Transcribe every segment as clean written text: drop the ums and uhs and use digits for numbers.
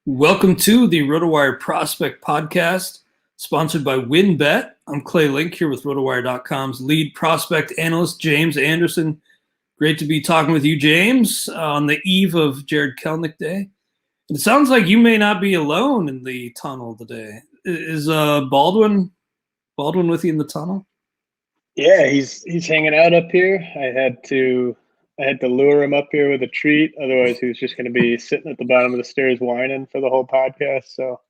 Welcome to the RotoWire Prospect Podcast, sponsored by WinBet. I'm Clay Link here with RotoWire.com's lead prospect analyst, James Anderson. Great to be talking with you, James, on the eve of Kelenic Day. It sounds like you may not be alone in the tunnel today. Is Baldwin with you in the tunnel? Yeah, he's hanging out up here. I had to lure him up here with a treat. Otherwise, he was just going to be sitting at the bottom of the stairs whining for the whole podcast. So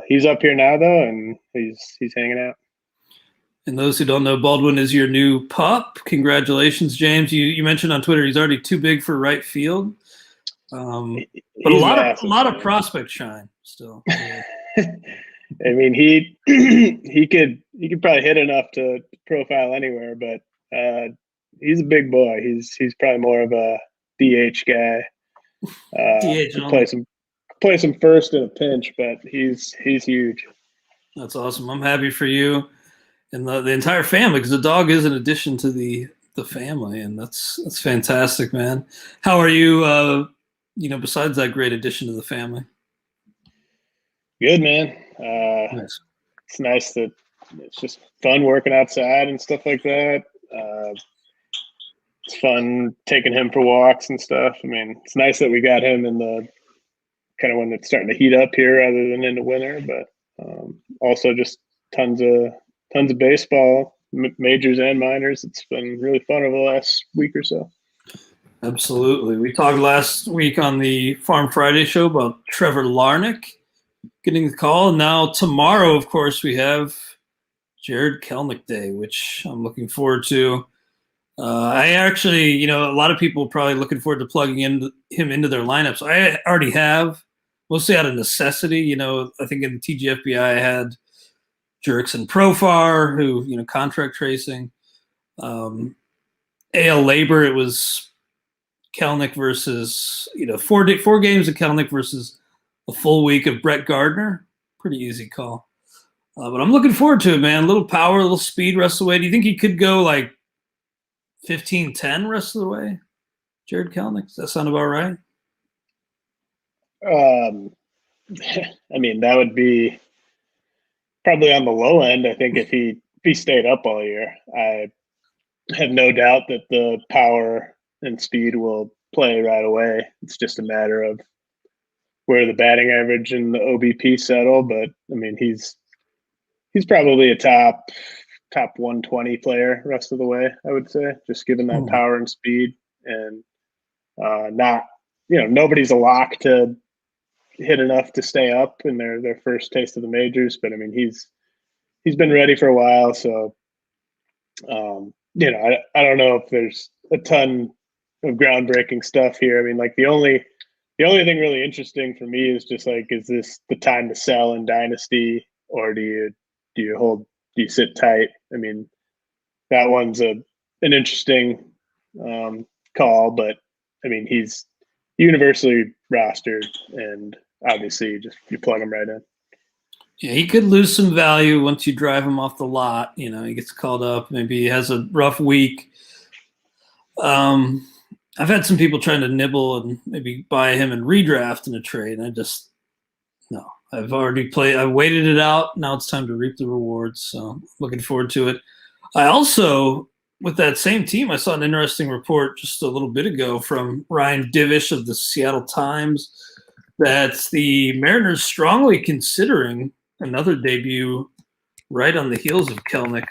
he's up here now, though, and he's hanging out. And those who don't know, Baldwin is your new pup. Congratulations, James. You mentioned on Twitter he's already too big for right field, but a lot of prospect shine still. I mean, he could probably hit enough to profile anywhere, but he's a big boy. He's probably more of a DH guy. DH play some first in a pinch, but he's huge. That's awesome. I'm happy for you and the entire family, because the dog is an addition to the family, and that's fantastic, man. How are you? Besides that great addition to the family. Good, man. Nice. It's nice that it's just fun working outside and stuff like that. It's fun taking him for walks and stuff. I mean, it's nice that we got him in the kind of when it's starting to heat up here rather than in the winter, but also just tons of baseball, majors and minors. It's been really fun over the last week or so. Absolutely. We talked last week on the Farm Friday show about Trevor Larnach getting the call. And now tomorrow, of course, we have Kelenic Day, which I'm looking forward to. I actually, a lot of people probably looking forward to plugging him into their lineups. I already have, mostly out of necessity. I think in the TGFBI I had Jurickson Profar, who, contract tracing. AL Labor, it was Kelenic versus, 4 games of Kelenic versus a full week of Brett Gardner. Pretty easy call. But I'm looking forward to it, man. A little power, a little speed rest of the way. Do you think he could go like 15-10 rest of the way? Kelenic, does that sound about right? I mean, that would be probably on the low end. I think if he stayed up all year, I have no doubt that the power and speed will play right away. It's just a matter of where the batting average and the OBP settle. But I mean, he's probably a top 120 player rest of the way, I would say, just given that power and speed, and not, nobody's a lock to hit enough to stay up in their first taste of the majors. But I mean, he's been ready for a while. So, I don't know if there's a ton of groundbreaking stuff here. I mean, like the only thing really interesting for me is just like, is this the time to sell in Dynasty, or do you sit tight? I mean, that one's an interesting call, but I mean, he's universally rostered, and obviously you plug him right in. Yeah, he could lose some value once you drive him off the lot. He gets called up. Maybe he has a rough week. I've had some people trying to nibble and maybe buy him and redraft in a trade. And no. I've already played. I waited it out. Now it's time to reap the rewards. So looking forward to it. I also, with that same team, I saw an interesting report just a little bit ago from Ryan Divish of the Seattle Times that the Mariners strongly considering another debut right on the heels of Kelenic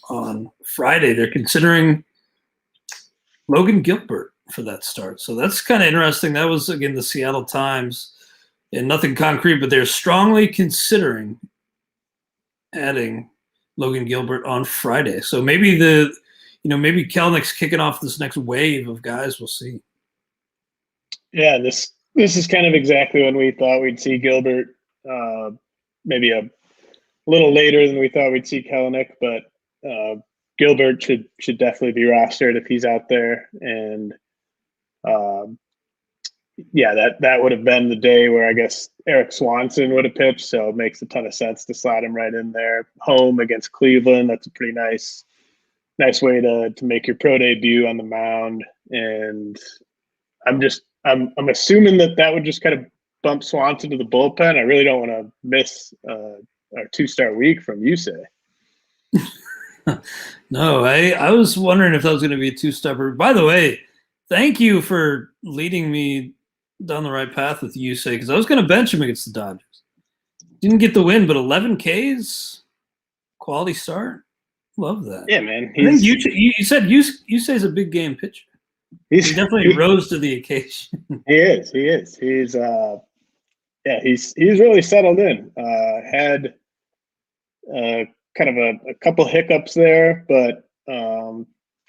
on Friday. They're considering Logan Gilbert for that start. So that's kind of interesting. That was, again, the Seattle Times, and nothing concrete, but they're strongly considering adding Logan Gilbert on Friday. So maybe maybe Kelenic's kicking off this next wave of guys. We'll see. Yeah, this is kind of exactly when we thought we'd see Gilbert. Maybe a little later than we thought we'd see Kelenic, but Gilbert should definitely be rostered if he's out there. And that would have been the day where I guess Eric Swanson would have pitched. So it makes a ton of sense to slide him right in there. Home against Cleveland, that's a pretty nice way to make your pro debut on the mound. And I'm just I'm assuming that would just kind of bump Swanson to the bullpen. I really don't want to miss our 2-star week from Yusei. No, I was wondering if that was going to be a 2-stepper. By the way, thank you for leading me down the right path with Yusei, because I was going to bench him against the Dodgers. Didn't get the win, but 11 Ks, quality start. Love that. Yeah, man. I think you said Yusei's a big game pitcher. He definitely rose to the occasion. He is. He's really settled in. Had kind of a couple hiccups there, but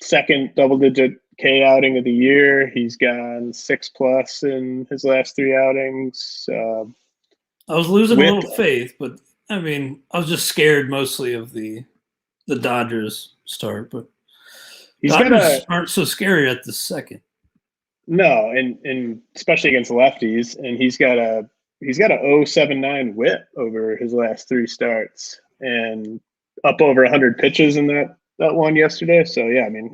second double-digit K outing of the year. He's gone 6+ in his last 3 outings. I was losing a little faith, but I mean, I was just scared mostly of the Dodgers start, but Dodgers aren't so scary at the second. No, and especially against lefties, and he's got a 0.79 WHIP over his last 3 starts, and up over 100 pitches in that one yesterday. So yeah, I mean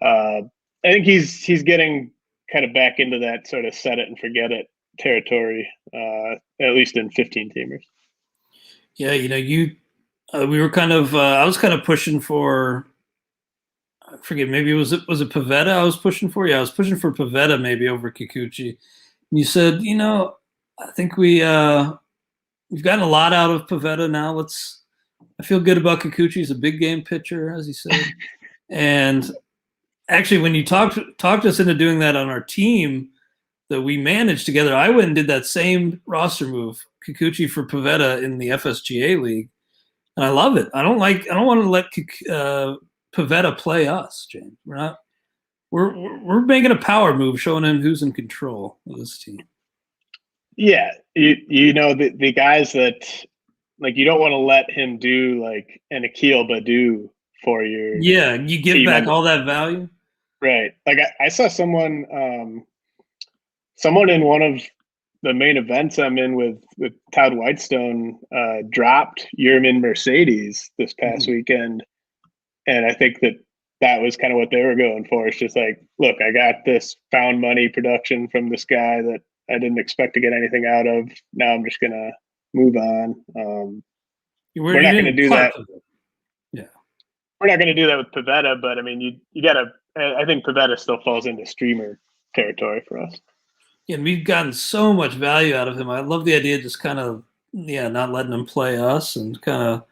I think he's getting kind of back into that sort of set it and forget it territory, at least in 15-teamers. Yeah, we were kind of I was kind of pushing for, I forget, maybe was it Pivetta I was pushing for? Yeah, I was pushing for Pivetta maybe over Kikuchi. And you said, I think we've gotten a lot out of Pivetta now. I feel good about Kikuchi. He's a big game pitcher, as he said. And actually, when you talked us into doing that on our team that we managed together, I went and did that same roster move, Kikuchi for Pivetta in the FSGA league, and I love it. I don't want to let Pivetta play us, James. We're making a power move, showing him who's in control of this team. Yeah, the guys that, like, you don't want to let him do like an Akil Badu for your. Yeah, you give back all that value. Right. Like I saw someone in one of the main events I'm in with Todd Whitestone dropped Yermin Mercedes this past weekend. And I think that was kind of what they were going for. It's just like, look, I got this found money production from this guy that I didn't expect to get anything out of. Now I'm just going to move on. We're not going to do that. Yeah. We're not going to do that with Pivetta, but I mean, you got to, I think Pivetta still falls into streamer territory for us. Yeah, and we've gotten so much value out of him. I love the idea of just kind of, not letting him play us and kind of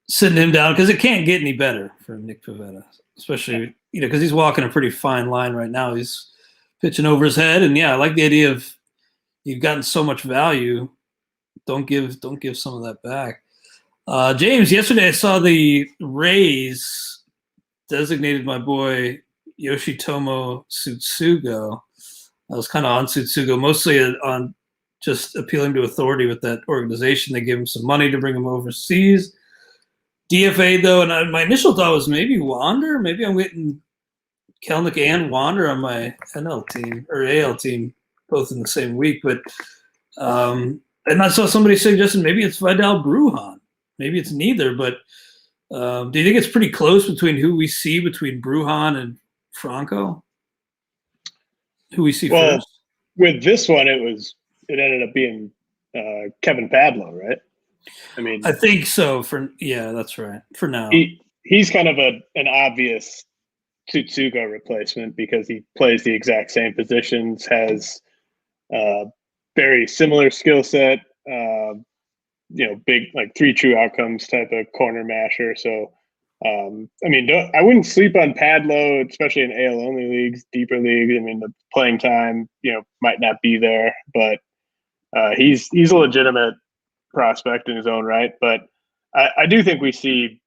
sitting him down, because it can't get any better for Nick Pivetta, especially, because he's walking a pretty fine line right now. He's pitching over his head, and I like the idea of, you've gotten so much value, don't give some of that back. James, yesterday I saw the Rays designated my boy Yoshitomo Tsutsugo. I was kind of on Tsutsugo, mostly on just appealing to authority with that organization. They gave him some money to bring him overseas. DFA though, and my initial thought was maybe Wander. Maybe I'm getting Kelenic and Wander on my NL team or AL team both in the same week. But and I saw somebody suggesting maybe it's Vidal Brujan. Maybe it's neither. But do you think it's pretty close between who we see between Brujan and Franco? Who we see first? With this one, it ended up being Kevin Padlo, right? I mean, I think so. That's right. For now, he's kind of an obvious Tsutsugo replacement because he plays the exact same positions, has very similar skill set. Big, like 3 true outcomes type of corner masher. So, I mean, I wouldn't sleep on Padlo, especially in AL only leagues, deeper leagues. I mean, the playing time, might not be there, but he's a legitimate prospect in his own right. But I do think we see,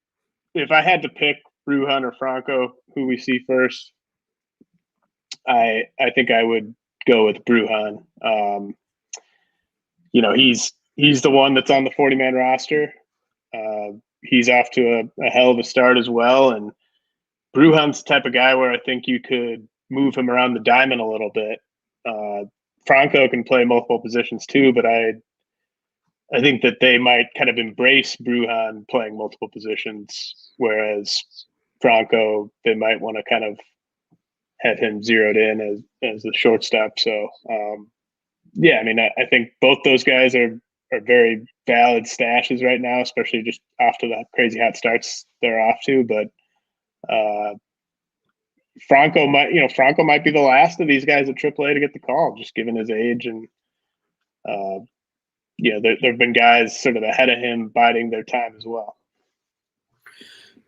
if I had to pick Brujan or Franco, who we see first, I think I would go with Brujan. He's the one that's on the 40-man roster. He's off to a hell of a start as well. And Brujan's the type of guy where I think you could move him around the diamond a little bit. Franco can play multiple positions too, but I think that they might kind of embrace Brujan playing multiple positions, whereas Franco, they might want to kind of have him zeroed in as the shortstop. So, yeah, I mean, I think both those guys are very valid stashes right now, especially just after the crazy hot starts they're off to. But Franco might be the last of these guys at AAA to get the call, just given his age. And, there have been guys sort of ahead of him biding their time as well.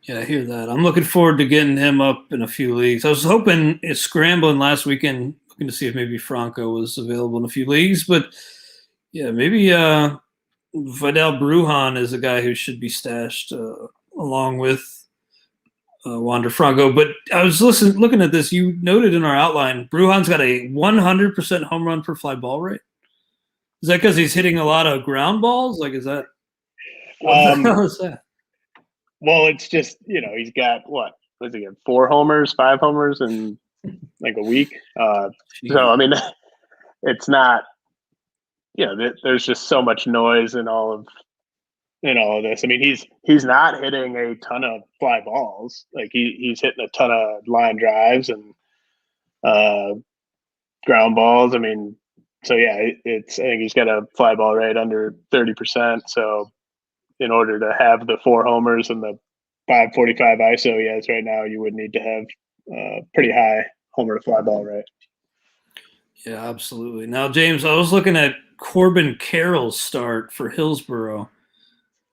Yeah, I hear that. I'm looking forward to getting him up in a few leagues. I was hoping it's scrambling last weekend, looking to see if maybe Franco was available in a few leagues. But, yeah, maybe Vidal Brujan is a guy who should be stashed along with Wander Franco. But I was looking at this. You noted in our outline, Brujan's got a 100% home run per fly ball rate. Is that because he's hitting a lot of ground balls? Like, is that – what the hell is that? Well, it's just, he's got what was he get 4 homers, 5 homers in like a week. So, I mean, it's not, there's just so much noise in all of this. I mean, he's not hitting a ton of fly balls. Like he's hitting a ton of line drives and ground balls. I mean, so yeah, I think he's got a fly ball rate under 30%. So, in order to have the 4 homers and the 545 ISO he has right now, you would need to have pretty high homer to fly ball rate. Yeah, absolutely. Now, James, I was looking at Corbin Carroll's start for Hillsborough.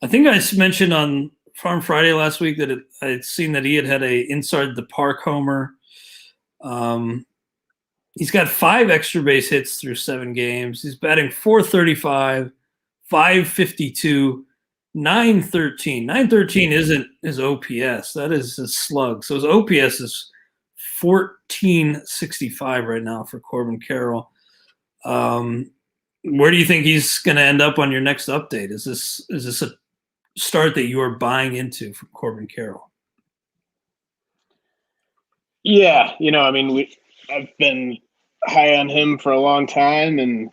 I think I mentioned on Farm Friday last week that I'd seen that he had a inside the park homer. He's got 5 extra base hits through 7 games. He's batting .435, .552. 913. 913 isn't his OPS. That is his slug. So his OPS is 1465 right now for Corbin Carroll. Where do you think he's going to end up on your next update? Is this a start that you are buying into for Corbin Carroll? Yeah, I mean, I've been high on him for a long time, and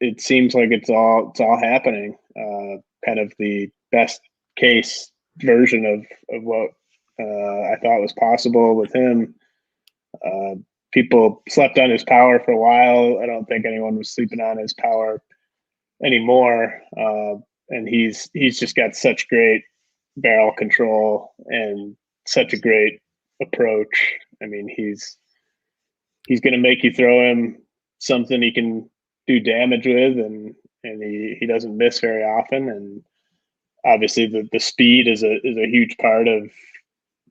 it seems like it's all happening. Kind of the best case version of what I thought was possible with him. People slept on his power for a while. I don't think anyone was sleeping on his power anymore. And he's just got such great barrel control and such a great approach. I mean, he's going to make you throw him something he can do damage with, and he doesn't miss very often. And obviously the speed is a huge part of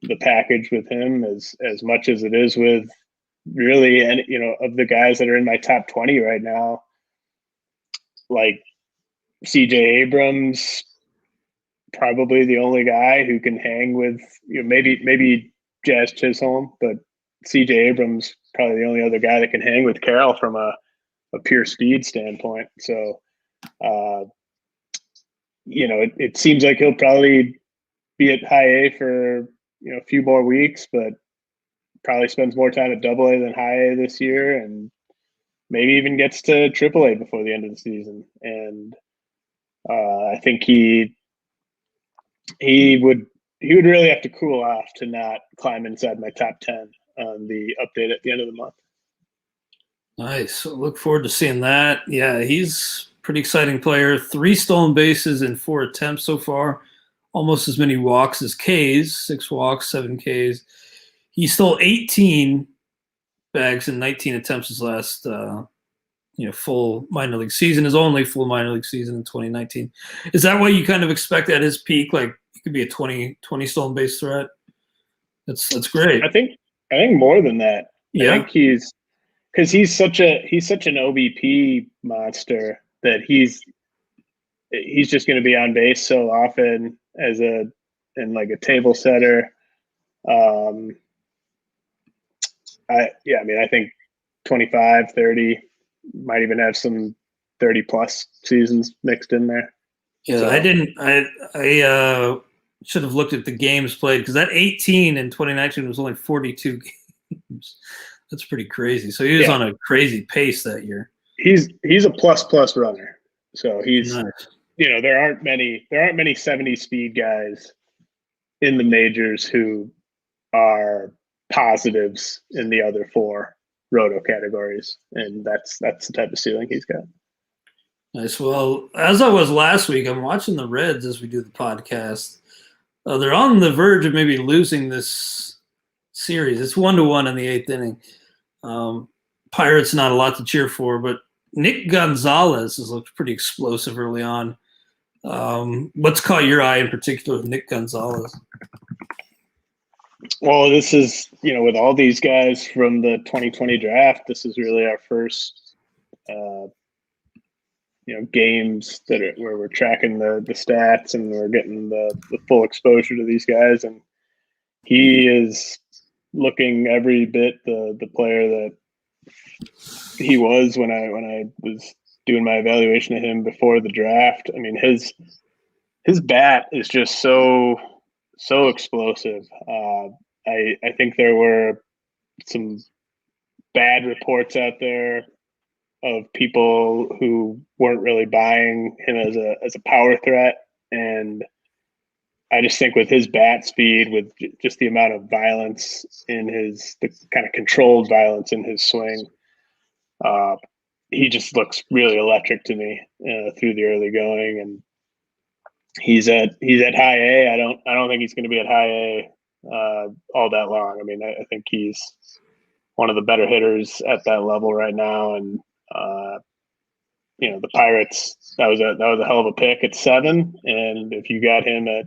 the package with him, as much as it is with really, and of the guys that are in my top 20 right now, like CJ Abrams, probably the only guy who can hang with, maybe Jazz Chisholm, but CJ Abrams probably the only other guy that can hang with Carroll from a pure speed standpoint. So, it seems like he'll probably be at high A for, a few more weeks, but probably spends more time at AA than high A this year, and maybe even gets to AAA before the end of the season. And I think he would really have to cool off to not climb inside my top 10 on the update at the end of the month. Nice. Look forward to seeing that. Yeah, he's a pretty exciting player. 3 stolen bases in 4 attempts so far. Almost as many walks as Ks. 6 walks, 7 Ks. He stole 18 bags in 19 attempts his last full minor league season, his only full minor league season in 2019. Is that what you kind of expect at his peak? Like, he could be a 20 stolen base threat? That's great. I think more than that. Yeah. I think because he's such an OBP monster that he's just going to be on base so often and like a table setter. I think 25, 30, might even have some 30 plus seasons mixed in there. Yeah, so. I should have looked at the games played, because that 18 in 2019 was only 42 games. That's pretty crazy. So he was on a crazy pace that year. He's a plus runner. So he's nice. There aren't many 70 speed guys in the majors who are positives in the other 4 roto categories, and that's the type of ceiling he's got. Nice. Well, as I was last week, I'm watching the Reds as we do the podcast. They're on the verge of maybe losing this series. It's 1-1 in the 8th inning. Pirates not a lot to cheer for, but Nick Gonzales has looked pretty explosive early on. What's caught your eye in particular with Nick Gonzales? Well, this is, with all these guys from the 2020 draft, this is really our first, games where we're tracking the stats and we're getting the full exposure to these guys. And he is looking every bit the player that he was when I was doing my evaluation of him before the draft. I mean, his bat is just so explosive. I think there were some bad reports out there of people who weren't really buying him as a power threat, and I just think with his bat speed, with just the amount of violence in the kind of controlled violence in his swing, he just looks really electric to me through the early going, and he's at high A. I don't think he's going to be at high A all that long. I mean, I think he's one of the better hitters at that level right now, and the Pirates, that was a hell of a pick at 7, and if you got him at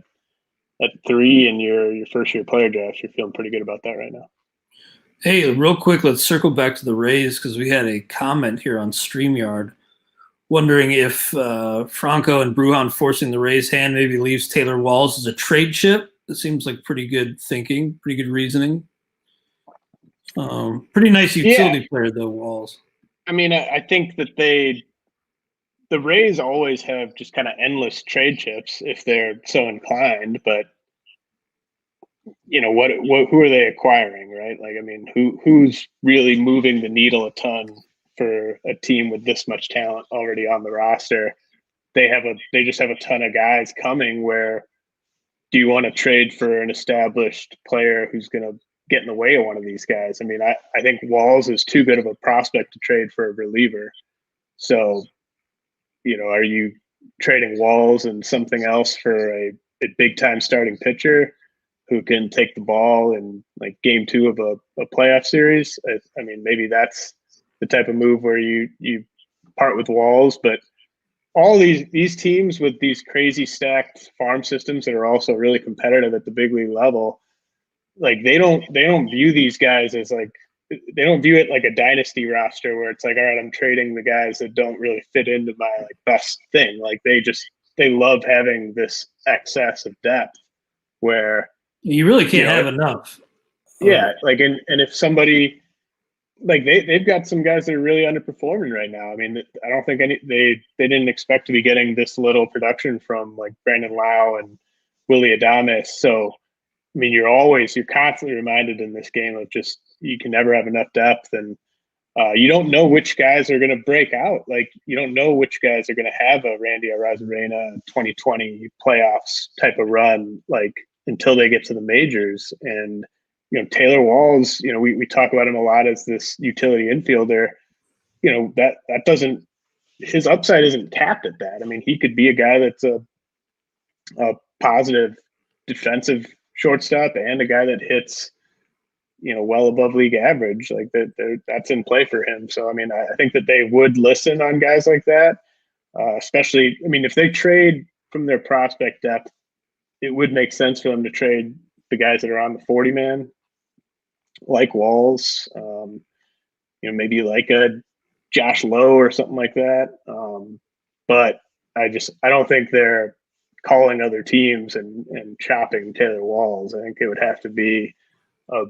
3 in your first year player draft, you're feeling pretty good about that right now. Hey, real quick, let's circle back to the Rays because we had a comment here on StreamYard wondering if Franco and Brujan forcing the Rays' hand maybe leaves Taylor Walls as a trade chip. It seems like pretty good thinking, pretty good reasoning. Pretty nice utility player, though, Walls. I mean, I think that the Rays always have just kind of endless trade chips if they're so inclined, but who are they acquiring, right? Like, I mean, who's really moving the needle a ton for a team with this much talent already on the roster? They just have a ton of guys coming. Where do you want to trade for an established player who's going to get in the way of one of these guys? I mean, I think Walls is too good of a prospect to trade for a reliever. So, are you trading Walls and something else for a big time starting pitcher who can take the ball in like game 2 of a playoff series? I mean, maybe that's the type of move where you part with Walls, but all these teams with these crazy stacked farm systems that are also really competitive at the big league level, like they don't view these guys as like, they don't view it like a dynasty roster where it's like, all right, I'm trading the guys that don't really fit into my like best thing. Like they love having this excess of depth where you really can't have enough. Yeah, like and if somebody like they've got some guys that are really underperforming right now. I mean, I don't think they didn't expect to be getting this little production from like Brandon Lau and Willie Adames. So I mean, you're constantly reminded in this game of just you can never have enough depth, and you don't know which guys are going to break out. Like you don't know which guys are going to have a Randy Arozarena 2020 playoffs type of run, like until they get to the majors. And Taylor Walls, we talk about him a lot as this utility infielder. That doesn't, his upside isn't capped at that. I mean, he could be a guy that's a positive defensive shortstop and a guy that hits, well above league average. Like that's in play for him. So, I mean, I think that they would listen on guys like that, especially, I mean, if they trade from their prospect depth, it would make sense for them to trade the guys that are on the 40-man, like Walls, maybe like a Josh Lowe or something like that. But I don't think they're calling other teams and chopping Taylor Walls. I think it would have to be a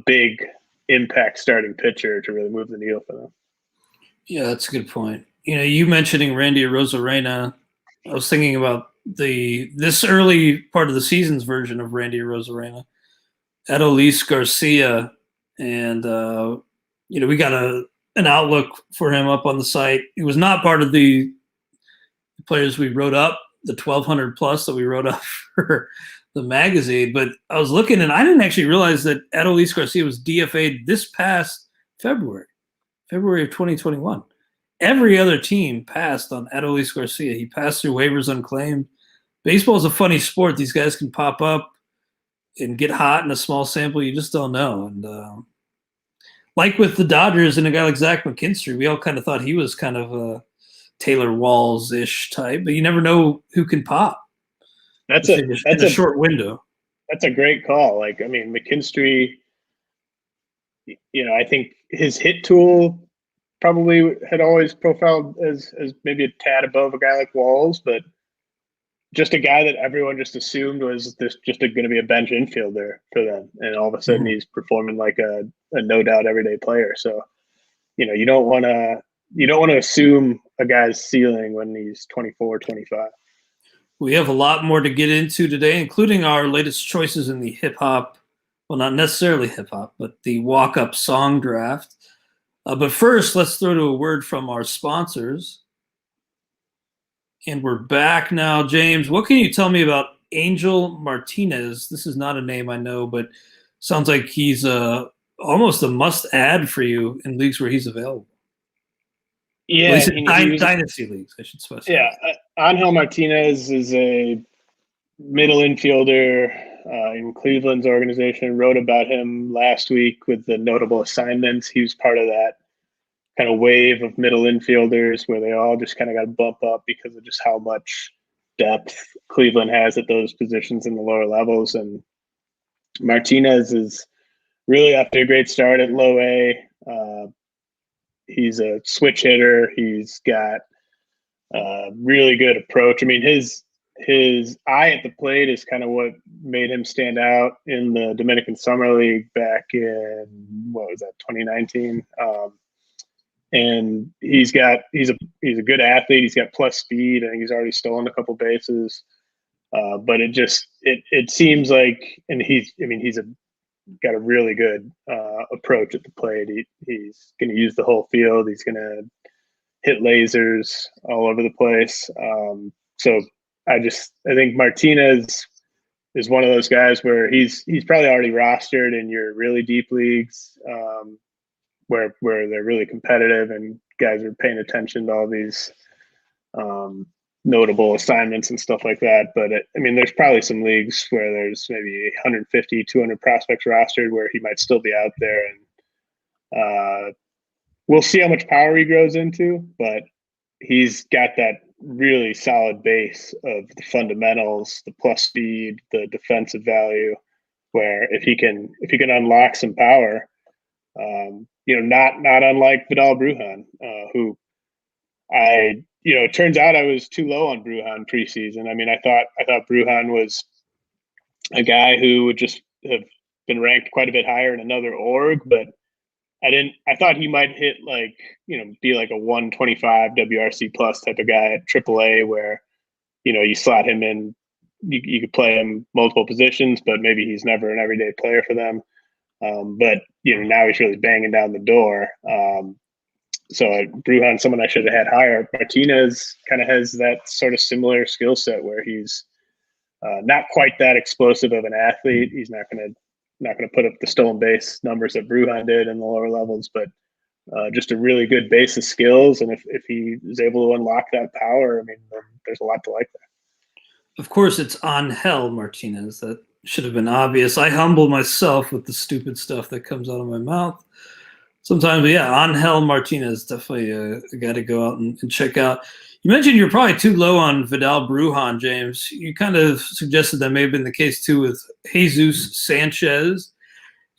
big impact starting pitcher to really move the needle for them. Yeah, that's a good point. You mentioning Randy Arozarena, I was thinking about this early part of the season's version of Randy Arozarena, Adolis Garcia, and we got an outlook for him up on the site. He was not part of the players we wrote up, the 1,200 plus that we wrote up for the magazine. But I was looking, and I didn't actually realize that Adolis Garcia was DFA'd this past February of 2021. Every other team passed on Adolis Garcia. He passed through waivers unclaimed. Baseball is a funny sport. These guys can pop up and get hot in a small sample. You just don't know. And like with the Dodgers and a guy like Zach McKinstry, we all kind of thought he was kind of a Taylor Walls-ish type, but you never know who can pop. That's a short window. That's a great call. Like, I mean, McKinstry, I think his hit tool probably had always profiled as maybe a tad above a guy like Walls, but just a guy that everyone just assumed was just going to be a bench infielder for them, and all of a sudden he's performing like a no doubt everyday player. So, you don't want to assume a guy's ceiling when he's 24, 25. We have a lot more to get into today, including our latest choices in the hip hop. Well, not necessarily hip hop, but the walk up song draft. But first, let's throw to a word from our sponsors. And we're back now. James, what can you tell me about Angel Martinez? This is not a name I know, but sounds like he's almost a must-add for you in leagues where he's available. Yeah. At least in Dynasty leagues, I should specify. Yeah. Angel Martinez is a middle infielder in Cleveland's organization. Wrote about him last week with the notable assignments. He was part of that kind of wave of middle infielders where they all just kind of got to bump up because of just how much depth Cleveland has at those positions in the lower levels. And Martinez is really off to a great start at low A. He's a switch hitter. He's got a really good approach. I mean, his eye at the plate is kind of what made him stand out in the Dominican Summer League back in, 2019. And he's a good athlete. He's got plus speed. I think he's already stolen a couple bases. But it seems like, and he's got a really good approach at the plate. He's going to use the whole field. He's going to hit lasers all over the place. So I think Martinez is one of those guys where he's probably already rostered in your really deep leagues, where they're really competitive and guys are paying attention to all these notable assignments and stuff like that. But there's probably some leagues where there's maybe 150, 200 prospects rostered where he might still be out there. And we'll see how much power he grows into, but he's got that really solid base of the fundamentals, the plus speed, the defensive value, where if he can unlock some power, not unlike Vidal Brujan, who it turns out I was too low on Brujan preseason. I mean, I thought Brujan was a guy who would just have been ranked quite a bit higher in another org, but I thought he might hit be like a 125 WRC plus type of guy at AAA where, you slot him in, you could play him multiple positions, but maybe he's never an everyday player for them. But now he's really banging down the door. So Brujan, someone I should have had higher. Martinez kind of has that sort of similar skill set where he's not quite that explosive of an athlete. He's not going to put up the stolen base numbers that Brujan did in the lower levels, but just a really good base of skills. And if he is able to unlock that power, there's a lot to like there. Of course, it's Angel Martinez. That should have been obvious. I humble myself with the stupid stuff that comes out of my mouth sometimes. But yeah, Angel Martinez, definitely a guy to go out and check out. You mentioned you're probably too low on Vidal Brujan, James. You kind of suggested that may have been the case too with Jesus Sanchez.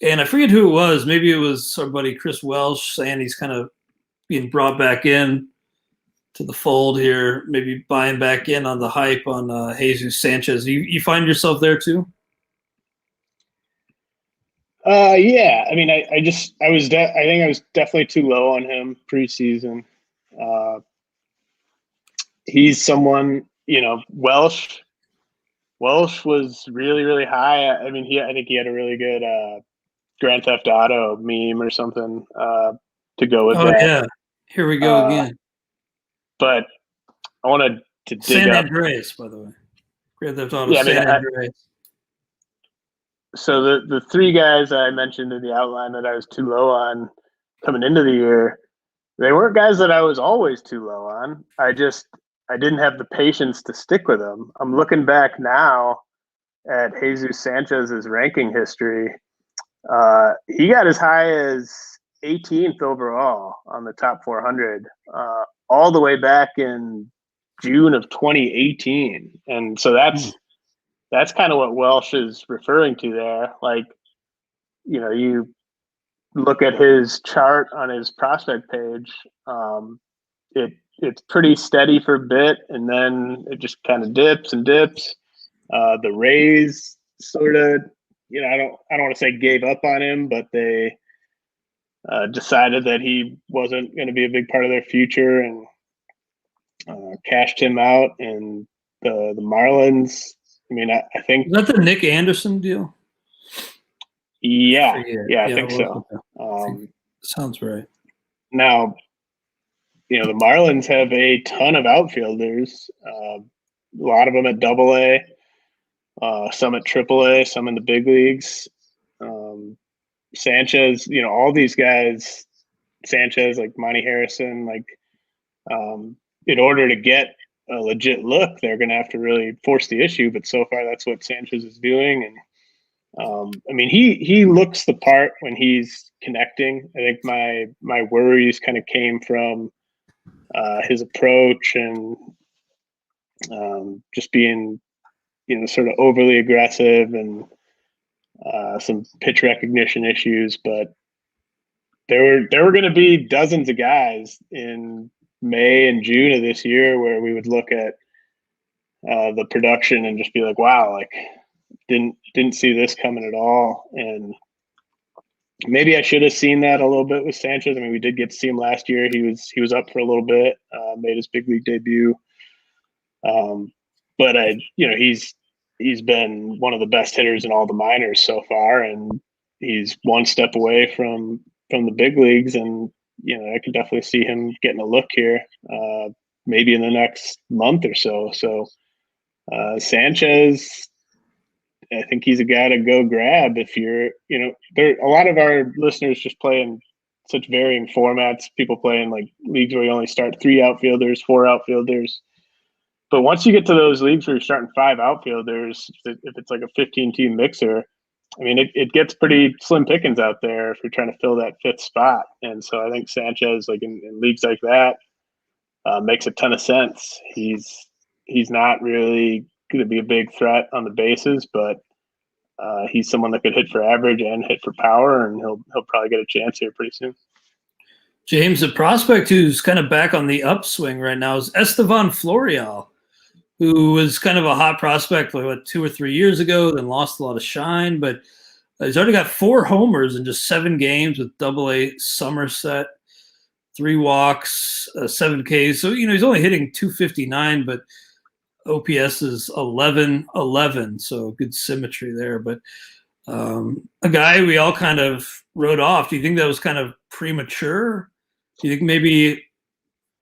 And I forget who it was. Maybe it was somebody, Chris Welsh, saying he's kind of being brought back in to the fold here, maybe buying back in on the hype on Jesus Sanchez. You find yourself there too? Yeah. I think I was definitely too low on him preseason. He's someone, Welsh was really, really high. I think he had a really good Grand Theft Auto meme or something to go with that. Yeah. Here we go again. But I wanted to dig San up. Andreas, by the way. Grand Theft Auto San Andreas. So the three guys I mentioned in the outline that I was too low on coming into the year, they weren't guys that I was always too low on. I didn't have the patience to stick with them. I'm looking back now at Jesus Sanchez's ranking history. He got as high as 18th overall on the top 400, all the way back in June of 2018. And so that's kind of what Welsh is referring to there. Like, you look at his chart on his prospect page, it's pretty steady for a bit, and then it just kind of dips and dips. The Rays sort of, I don't want to say gave up on him, but they decided that he wasn't going to be a big part of their future and cashed him out. And the Marlins, I think. Is that the Nick Anderson deal? Yeah, I think so. Sounds right. Now, the Marlins have a ton of outfielders, a lot of them at AA, some at AAA, some in the big leagues. Sanchez, all these guys, Sanchez, like Monty Harrison, in order to get a legit look, they're going to have to really force the issue. But so far, that's what Sanchez is doing. And he looks the part when he's connecting. I think my worries kind of came from his approach and just being, sort of overly aggressive and some pitch recognition issues. But there were going to be dozens of guys in May and June of this year where we would look at the production and just be like, wow, didn't see this coming at all. And maybe I should have seen that a little bit with Sanchez. We did get to see him last year. He was up for a little bit, made his big league debut. But he's been one of the best hitters in all the minors so far, and he's one step away from the big leagues. And I can definitely see him getting a look here, maybe in the next month or so. So Sanchez, I think he's a guy to go grab if you're, there a lot of our listeners just play in such varying formats. People play in leagues where you only start 3 outfielders, 4 outfielders. But once you get to those leagues where you're starting 5 outfielders, if it's like a 15-team mixer, it gets pretty slim pickings out there if you're trying to fill that 5th spot. And so I think Sanchez, in leagues like that, makes a ton of sense. He's not really going to be a big threat on the bases, but he's someone that could hit for average and hit for power, and he'll probably get a chance here pretty soon. James, the prospect who's kind of back on the upswing right now is Estevan Florial, who was kind of a hot prospect 2 or 3 years ago, then lost a lot of shine, but he's already got 4 homers in just 7 games with AA Somerset, 3 walks, 7 Ks. So, he's only hitting .259, but OPS is 11-11, so good symmetry there. But a guy we all kind of wrote off. Do you think that was kind of premature? Do you think maybe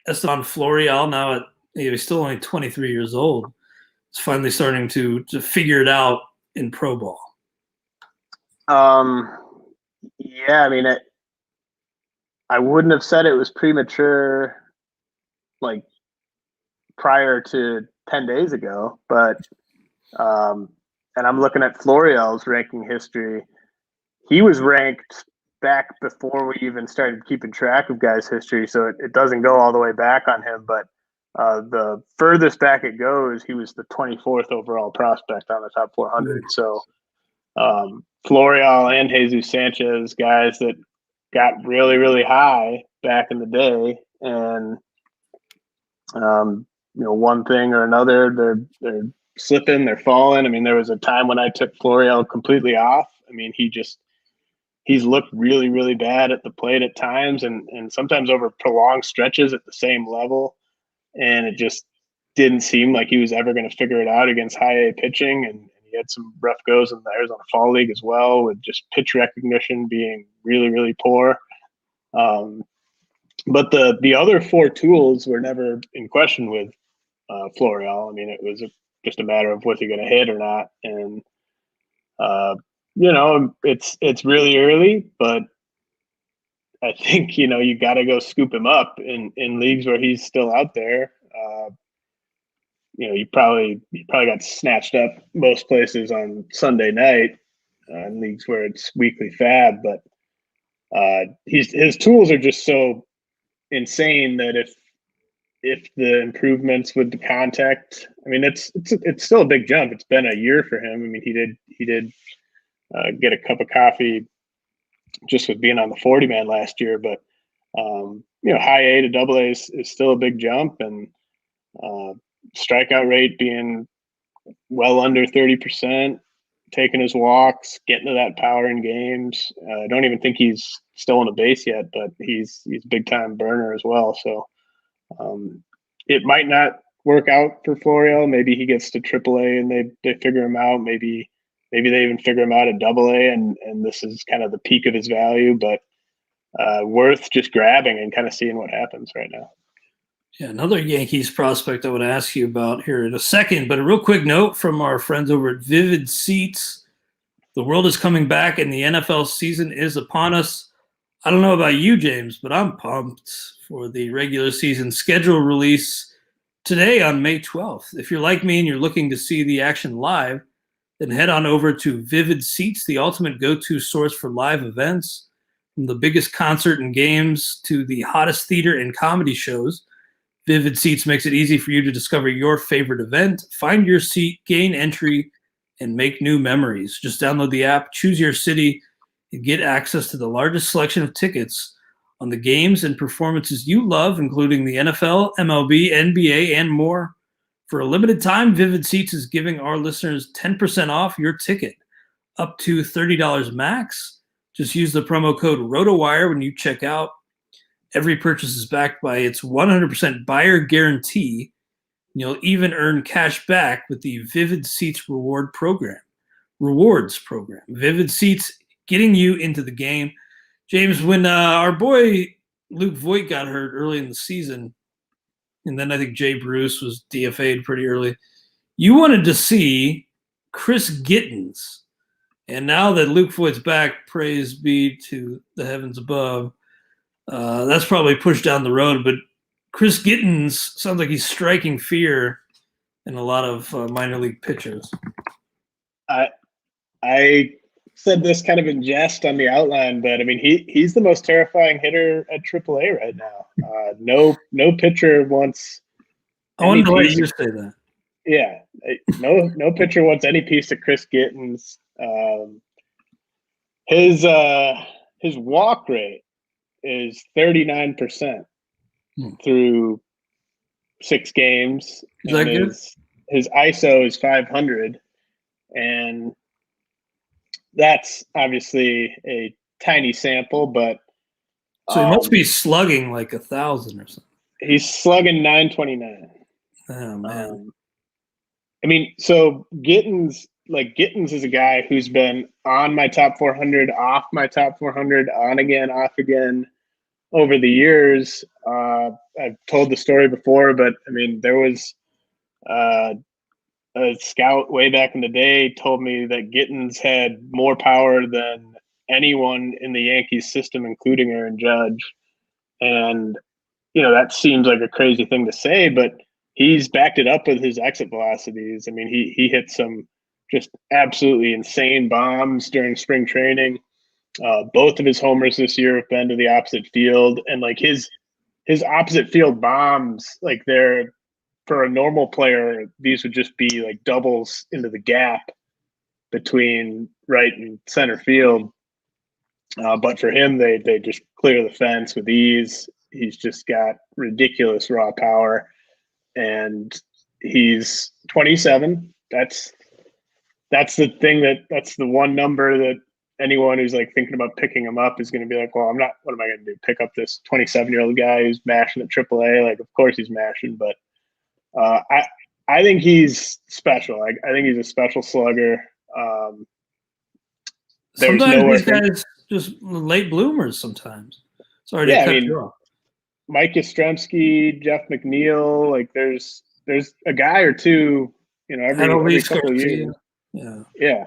Estevan Florial, now he's still only 23 years old, is finally starting to figure it out in pro ball? Yeah, I wouldn't have said it was premature prior to 10 days ago, but and I'm looking at Florial's ranking history. He was ranked back before we even started keeping track of guys' history, so it doesn't go all the way back on him, but the furthest back it goes, he was the 24th overall prospect on the top 400. So Florial and Jesus Sanchez, guys that got really, really high back in the day, and one thing or another, they're slipping, they're falling. There was a time when I took Florial completely off. He's looked really, really bad at the plate at times, and sometimes over prolonged stretches at the same level. And it just didn't seem like he was ever going to figure it out against high A pitching. And he had some rough goes in the Arizona Fall League as well, with just pitch recognition being really, really poor. But the other 4 tools were never in question with Florial. It was just a matter of was he going to hit or not. And it's really early, but I think, you got to go scoop him up in leagues where he's still out there. You probably got snatched up most places on Sunday night in leagues where it's weekly fab, but his tools are just so insane that if the improvements with the contact, I mean, it's still a big jump. It's been a year for him. I mean, he did get a cup of coffee just with being on the 40 man last year, but high A to double A is still a big jump, and strikeout rate being well under 30%, taking his walks, getting to that power in games. I don't even think he's stolen a base yet, but he's a big time burner as well. So it might not work out for Florial. Maybe he gets to AAA and they figure him out. Maybe they even figure him out at AA, and this is kind of the peak of his value, but worth just grabbing and kind of seeing what happens right now. Yeah, another Yankees prospect I would ask you about here in a second, but a real quick note from our friends over at Vivid Seats. The world is coming back and the NFL season is upon us. I don't know about you, James, but I'm pumped for the regular season schedule release today on May 12th. If you're like me and you're looking to see the action live, then head on over to Vivid Seats, the ultimate go-to source for live events. From the biggest concert and games to the hottest theater and comedy shows, Vivid Seats makes it easy for you to discover your favorite event, find your seat, gain entry, and make new memories. Just download the app, choose your city, and get access to the largest selection of tickets on the games and performances you love, including the NFL, MLB, NBA, and more. For a limited time, Vivid Seats is giving our listeners 10% off your ticket, up to $30 max. Just use the promo code RotoWire when you check out. Every purchase is backed by its 100% buyer guarantee. You'll even earn cash back with the Vivid Seats rewards program. Vivid Seats, getting you into the game. James, when our boy Luke Voigt got hurt early in the season, and then I think Jay Bruce was DFA'd pretty early, you wanted to see Chris Gittins. And now that Luke Voigt's back, praise be to the heavens above, that's probably pushed down the road. But Chris Gittins sounds like he's striking fear in a lot of minor league pitchers. I said this kind of in jest on the outline, but I mean he's the most terrifying hitter at AAA right now. No pitcher wants. I wanted to let you say that. Yeah, no pitcher wants any piece of Chris Gittins. His walk rate is 39% through 6 games. Is that good? His ISO is 500, and that's obviously a tiny sample, but so he must be slugging like 1,000 or something. He's slugging 929. Oh man. I mean, so Gittins is a guy who's been on my top 400, off my top 400, on again, off again over the years. I've told the story before, but I mean, there was a scout way back in the day told me that Gittins had more power than anyone in the Yankees system, including Aaron Judge. And, that seems like a crazy thing to say, but he's backed it up with his exit velocities. I mean, he hit some just absolutely insane bombs during spring training. Both of his homers this year have been to the opposite field, and like his opposite field bombs, like they're, for a normal player, these would just be like doubles into the gap between right and center field. But for him, they just clear the fence with ease. He's just got ridiculous raw power, and he's 27. That's the thing that's the one number that anyone who's like thinking about picking him up is going to be like, well, I'm not. What am I going to do? Pick up this 27-year-old guy who's mashing at AAA? Like, of course he's mashing, but I think he's special. I think he's a special slugger. Sometimes these guys just late bloomers. Sometimes. Sorry to cut you off. Mike Yastrzemski, Jeff McNeil, like there's a guy or two, every couple of years. Yeah. Yeah.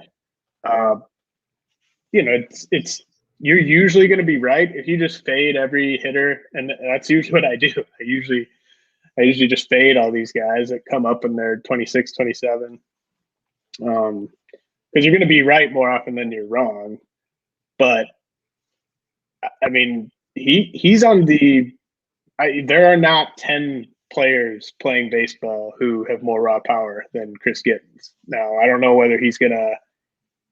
it's you're usually going to be right if you just fade every hitter, and that's usually what I do. I usually just fade all these guys that come up in their 26, 27. Because you're going to be right more often than you're wrong. But I mean, he's on there are not 10 players playing baseball who have more raw power than Chris Gittins. Now, I don't know whether he's going to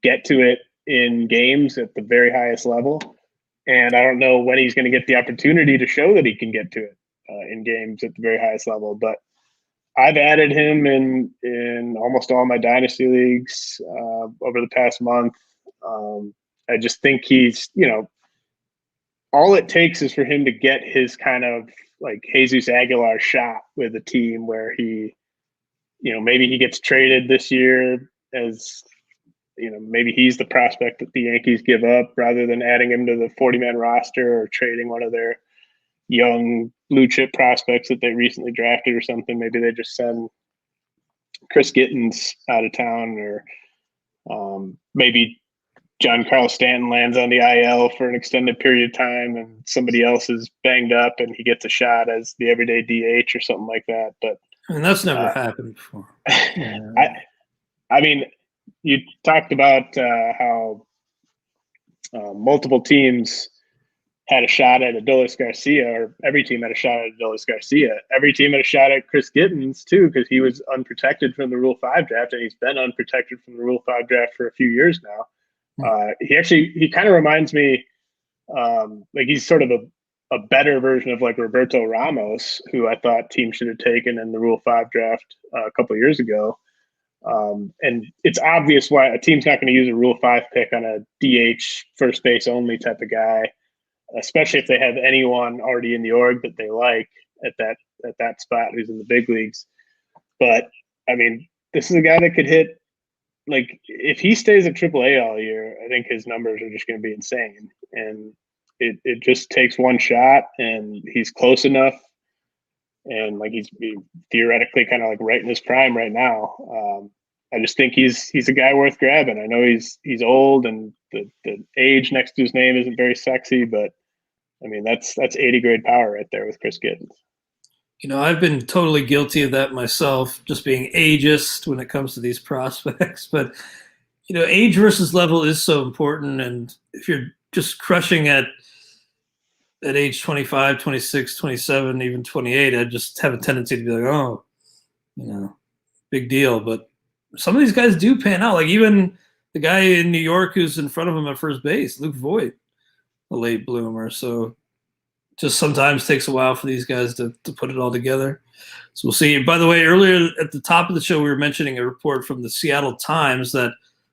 get to it in games at the very highest level, and I don't know when he's going to get the opportunity to show that he can get to it in games at the very highest level. But I've added him in almost all my dynasty leagues over the past month. I just think he's, all it takes is for him to get his kind of like Jesus Aguilar shot with a team where he, maybe he gets traded this year as, maybe he's the prospect that the Yankees give up rather than adding him to the 40-man roster or trading one of their young blue chip prospects that they recently drafted or something. Maybe they just send Chris Gittins out of town, or maybe Giancarlo Stanton lands on the IL for an extended period of time and somebody else is banged up and he gets a shot as the everyday DH or something like that. But that's never happened before. Yeah. I mean, you talked about how multiple teams had a shot at Adolis Garcia, or every team had a shot at Adolis Garcia. Every team had a shot at Chris Gittins too, because he was unprotected from the Rule 5 draft, and he's been unprotected from the Rule 5 draft for a few years now. He kind of reminds me, like he's sort of a better version of like Roberto Ramos, who I thought teams should have taken in the Rule 5 draft a couple of years ago. And it's obvious why a team's not going to use a Rule 5 pick on a DH first base only type of guy, especially if they have anyone already in the org that they like at that spot who's in the big leagues. But I mean, this is a guy that could hit, like if he stays at AAA all year, I think his numbers are just going to be insane. And it just takes one shot, and he's close enough. And like he's theoretically kind of like right in his prime right now. I just think he's a guy worth grabbing. I know he's old, and the age next to his name isn't very sexy, but I mean that's 80 grade power right there with Chris Gittins. I've been totally guilty of that myself, just being ageist when it comes to these prospects. But age versus level is so important, and if you're just crushing at age 25, 26, 27, even 28, I just have a tendency to be like, oh, big deal. But some of these guys do pan out. Like even the guy in New York who's in front of him at first base, Luke Voigt, a late bloomer. So just sometimes takes a while for these guys to put it all together. So we'll see. By the way, earlier at the top of the show, we were mentioning a report from the Seattle Times that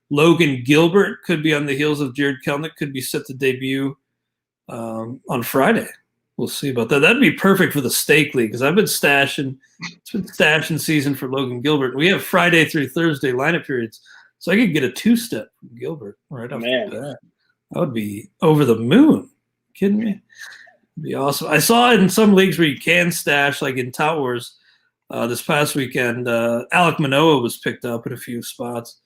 Logan Gilbert could be on the heels of Jared Kelenic, could be set to debut on Friday. We'll see about that. That'd be perfect for the stake league, because it's been stashing season for Logan Gilbert. We have Friday through Thursday lineup periods, so I could get a 2-step from Gilbert right off the bat. That would be over the moon. Kidding me? It'd be awesome. I saw it in some leagues where you can stash, like in Tout Wars this past weekend. Alek Manoah was picked up in a few spots.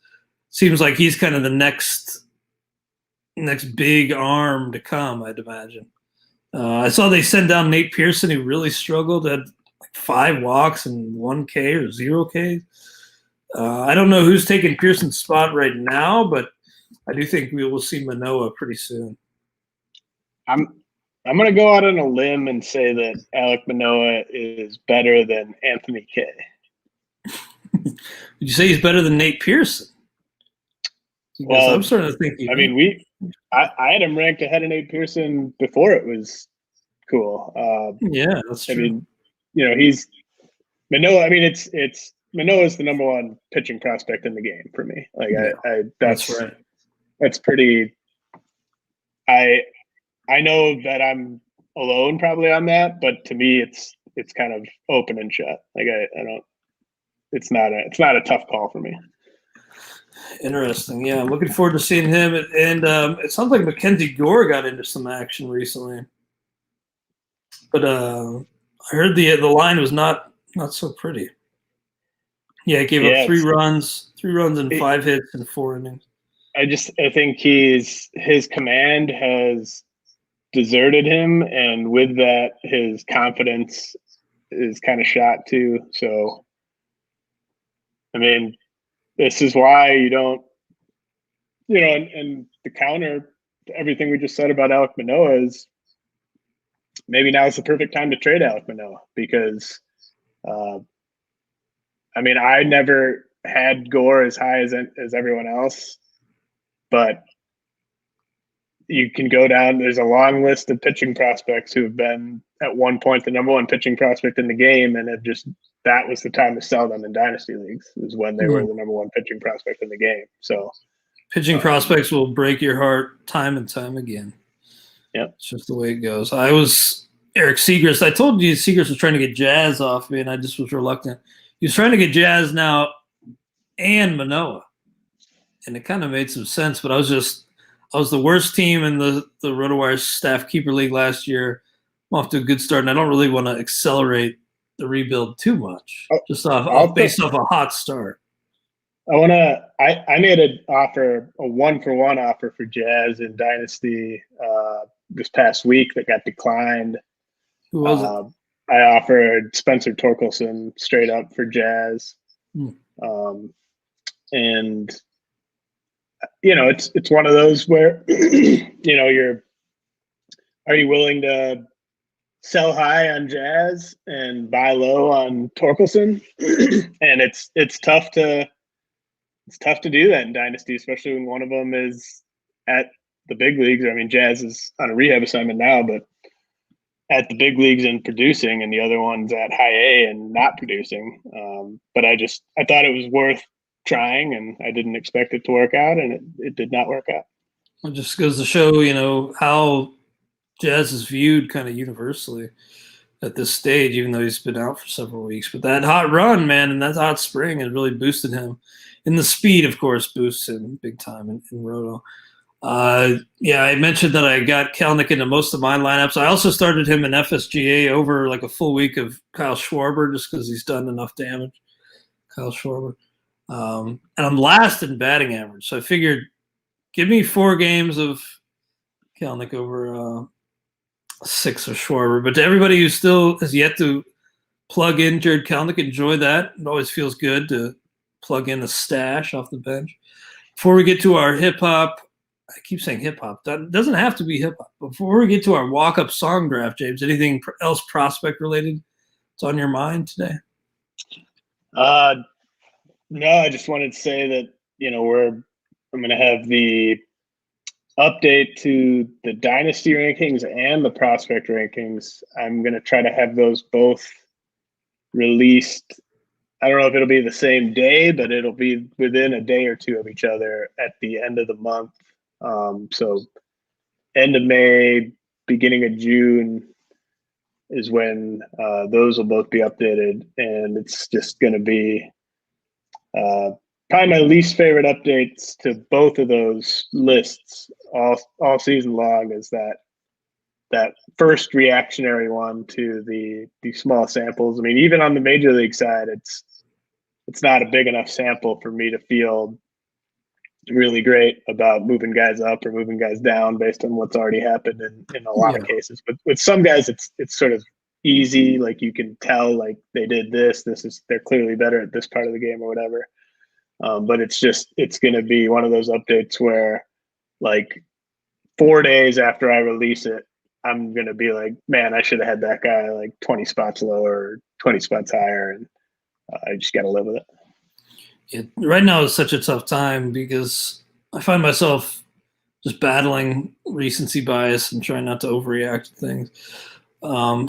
Seems like he's kind of the next big arm to come, I'd imagine. I saw they sent down Nate Pearson, who really struggled at like 5 walks and 1 K or 0 K. I don't know who's taking Pearson's spot right now, but I do think we will see Manoah pretty soon. I'm going to go out on a limb and say that Alek Manoah is better than Anthony Kay. Did you say he's better than Nate Pearson? Because I'm starting to think. I had him ranked ahead of Nate Pearson before it was cool. Yeah, that's true. He's Manoah. I mean, it's Manoah's the number 1 pitching prospect in the game for me. Like, yeah, that's right. That's pretty. I know that I'm alone probably on that, but to me, it's kind of open and shut. Like I don't. It's not a tough call for me. Interesting. Yeah, I'm looking forward to seeing him. And it sounds like Mackenzie Gore got into some action recently. But I heard the line was not so pretty. Yeah, it gave up 3 runs in 5 hits in 4 innings. I think his command has deserted him, and with that, his confidence is kind of shot too. So, I mean, this is why you don't, and the counter to everything we just said about Alek Manoah is maybe now is the perfect time to trade Alek Manoah because, I never had Gore as high as everyone else, but you can go down. There's a long list of pitching prospects who have been at one point the number one pitching prospect in the game, and that was the time to sell them in dynasty leagues. Is when they were the number one pitching prospect in the game. So pitching prospects will break your heart time and time again. Yep, it's just the way it goes. I was Eric Segrist. I told you Segrist was trying to get Jazz off me, and I just was reluctant. He was trying to get Jazz now and Manoah, and it kind of made some sense. But I was the worst team in the RotoWire staff keeper league last year. I'm off to a good start, and I don't really want to accelerate the rebuild too much, based off a hot start. I made an offer, a 1-for-1 offer for Jazz in Dynasty this past week that got declined. Who was it? I offered Spencer Torkelson straight up for Jazz. And it's one of those where, are you willing to sell high on Jazz and buy low on Torkelson? And it's tough to do that in Dynasty, especially when one of them is at the big leagues. I mean, Jazz is on a rehab assignment now, but at the big leagues and producing, and the other one's at high A and not producing. But I thought it was worth trying, and I didn't expect it to work out, and it did not work out. It just goes to show, how Jazz is viewed kind of universally at this stage, even though he's been out for several weeks. But that hot run, man, and that hot spring has really boosted him. And the speed, of course, boosts him big time in Roto. I mentioned that I got Kelenic into most of my lineups. I also started him in FSGA over like a full week of Kyle Schwarber just because he's done enough damage. Kyle Schwarber. And I'm last in batting average. So I figured give me 4 games of Kelenic over 6 of Schwarber. But to everybody who still has yet to plug in Jared Kelenic, enjoy that. It always feels good to plug in a stash off the bench. Before we get to our hip-hop, I keep saying hip-hop. That doesn't have to be hip-hop. Before we get to our walk-up song draft, James, anything else prospect-related that's on your mind today? No, I just wanted to say that, I'm going to have the update to the Dynasty rankings and the prospect rankings. I'm going to try to have those both released. I don't know if it'll be the same day, but it'll be within a day or two of each other at the end of the month. So end of May, beginning of June is when those will both be updated. And it's just going to be probably my least favorite updates to both of those lists all season long is that first reactionary one to the small samples. I mean, even on the major league side, it's not a big enough sample for me to feel really great about moving guys up or moving guys down based on what's already happened in a lot of cases. But with some guys, it's sort of easy. Like you can tell, like they did they're clearly better at this part of the game or whatever. But it's going to be one of those updates where like 4 days after I release it, I'm going to be like, man, I should have had that guy like 20 spots lower, 20 spots higher. And I just got to live with it. Yeah, right now is such a tough time because I find myself just battling recency bias and trying not to overreact to things.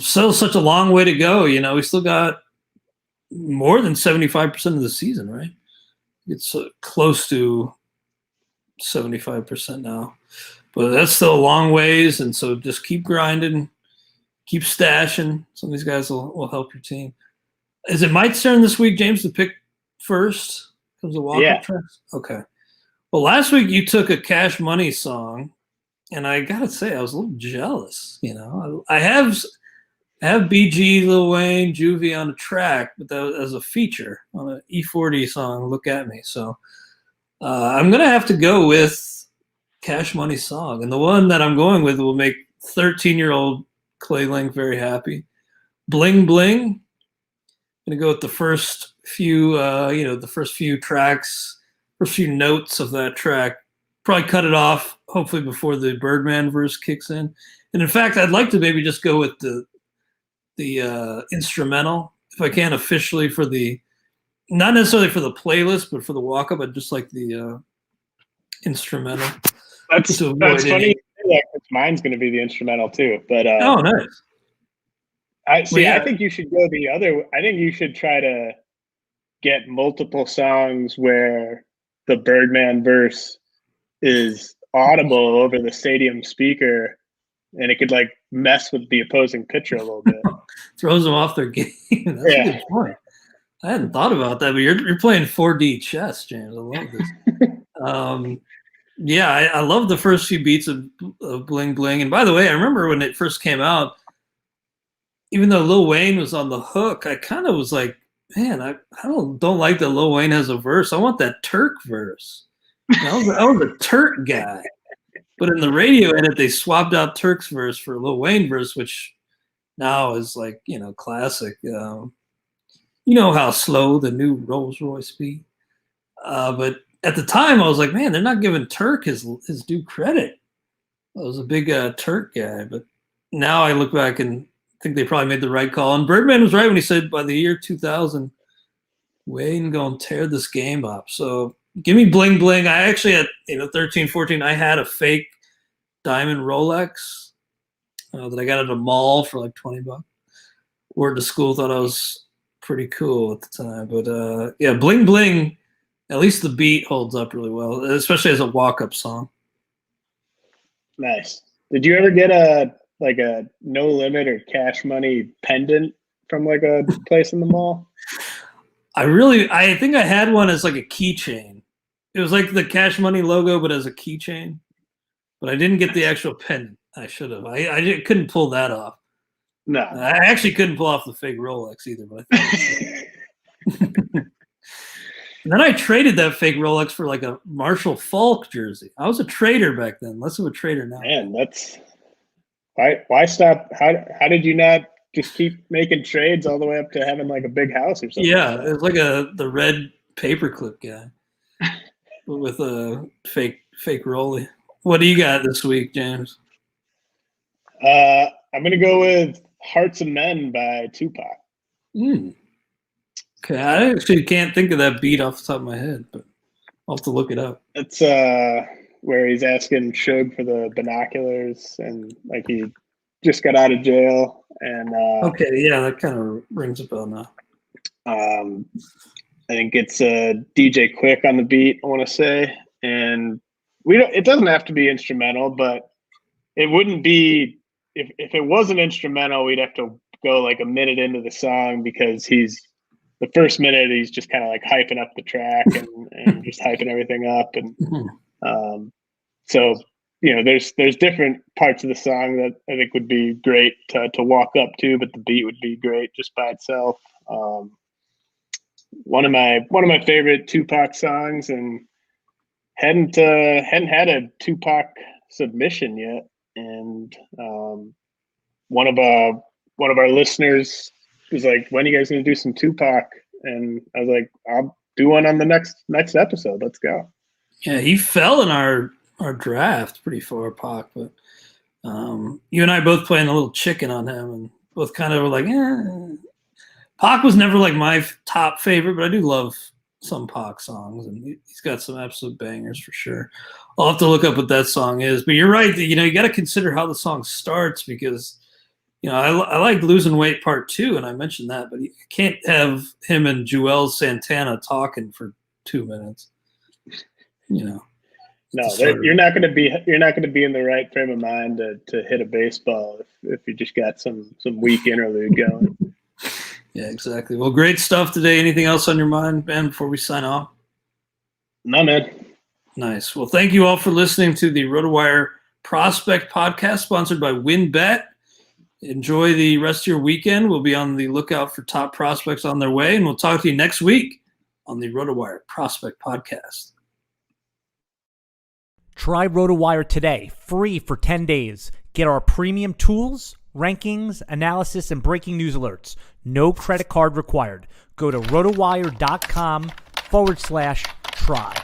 Still such a long way to go. We still got more than 75% of the season, right? It's close to 75% now. But that's still a long ways, and so just keep grinding, keep stashing. Some of these guys will help your team. Is it my turn this week, James, to pick first? Comes a walk-up tracks? Okay. Well, last week you took a Cash Money song, and I gotta say I was a little jealous. I have BG, Lil Wayne, Juvie on the track, but that was as a feature on an E40 song. Look at me. So I'm going to have to go with Cash Money Song. And the one that I'm going with will make 13-year-old Clay Link very happy. Bling Bling. I'm going to go with the first few, tracks, first few notes of that track. Probably cut it off, hopefully before the Birdman verse kicks in. And in fact, I'd like to maybe just go with the instrumental, if I can, officially for the, not necessarily for the playlist, but for the walk-up. I'd just like the instrumental. That's funny. Mine's going to be the instrumental too. But oh, nice. I think you should go the other. I think you should try to get multiple songs where the Birdman verse is audible over the stadium speaker, and it could like mess with the opposing pitcher a little bit. Throws them off their game. That's a good point. I hadn't thought about that, but you're playing 4D chess, James. I love this. I love the first few beats of Bling Bling. And by the way, I remember when it first came out, even though Lil Wayne was on the hook, I kind of was like, man, I don't like that Lil Wayne has a verse. I want that Turk verse. I was a Turk guy. But in the radio edit, they swapped out Turk's verse for Lil Wayne verse, which now is like, classic. You know how slow the new Rolls Royce be. But at the time, I was like, man, they're not giving Turk his due credit. I was a big Turk guy. But now I look back and think they probably made the right call. And Birdman was right when he said by the year 2000, Wayne going to tear this game up. So give me Bling Bling. I actually at 13, 14, I had a fake diamond Rolex that I got at a mall for like $20. Wore to school, thought I was pretty cool at the time. But Bling Bling, at least the beat holds up really well, especially as a walk-up song. Nice. Did you ever get a No Limit or Cash Money pendant from like a place in the mall? I think I had one as like a keychain. It was like the Cash Money logo, but as a keychain. But I didn't get the actual pendant. I should have. I couldn't pull that off. No. I actually couldn't pull off the fake Rolex either. But and then I traded that fake Rolex for like a Marshall Falk jersey. I was a trader back then. Less of a trader now. Man, that's why stop? How did you not just keep making trades all the way up to having like a big house or something? Yeah, it was like the red paperclip guy with a fake Rollie. What do you got this week, James? I'm gonna go with "Hearts of Men" by Tupac. Okay, I actually can't think of that beat off the top of my head, but I'll have to look it up. It's where he's asking Suge for the binoculars, and like he just got out of jail. And okay, yeah, that kind of rings a bell now. I think it's DJ Quick on the beat, I want to say, and it doesn't have to be instrumental, but it wouldn't be if it wasn't instrumental, we'd have to go like a minute into the song, because the first minute he's just kind of like hyping up the track and just hyping everything up, and so there's different parts of the song that I think would be great to walk up to, but the beat would be great just by itself. One of my favorite Tupac songs, and hadn't had a Tupac submission yet, and one of our listeners was like, "When are you guys going to do some Tupac?" And I was like, "I'll do one on the next episode. Let's go." Yeah, he fell in our draft pretty far, Pac, but you and I both playing a little chicken on him, and both kind of were like, Pac was never like my top favorite, but I do love some Pac songs, and he's got some absolute bangers for sure. I'll have to look up what that song is, but you're right. You got to consider how the song starts, because I like Losing Weight Part 2, and I mentioned that, but you can't have him and Joel Santana talking for 2 minutes. No, you're not going to be in the right frame of mind to hit a baseball if you just got some weak interlude going. Yeah, exactly. Well, great stuff today. Anything else on your mind, Ben, before we sign off? No, man. Nice. Well, thank you all for listening to the RotoWire Prospect Podcast, sponsored by WinBet. Enjoy the rest of your weekend. We'll be on the lookout for top prospects on their way, and we'll talk to you next week on the RotoWire Prospect Podcast. Try RotoWire today, free for 10 days. Get our premium tools, rankings, analysis, and breaking news alerts. No credit card required. Go to rotowire.com/try.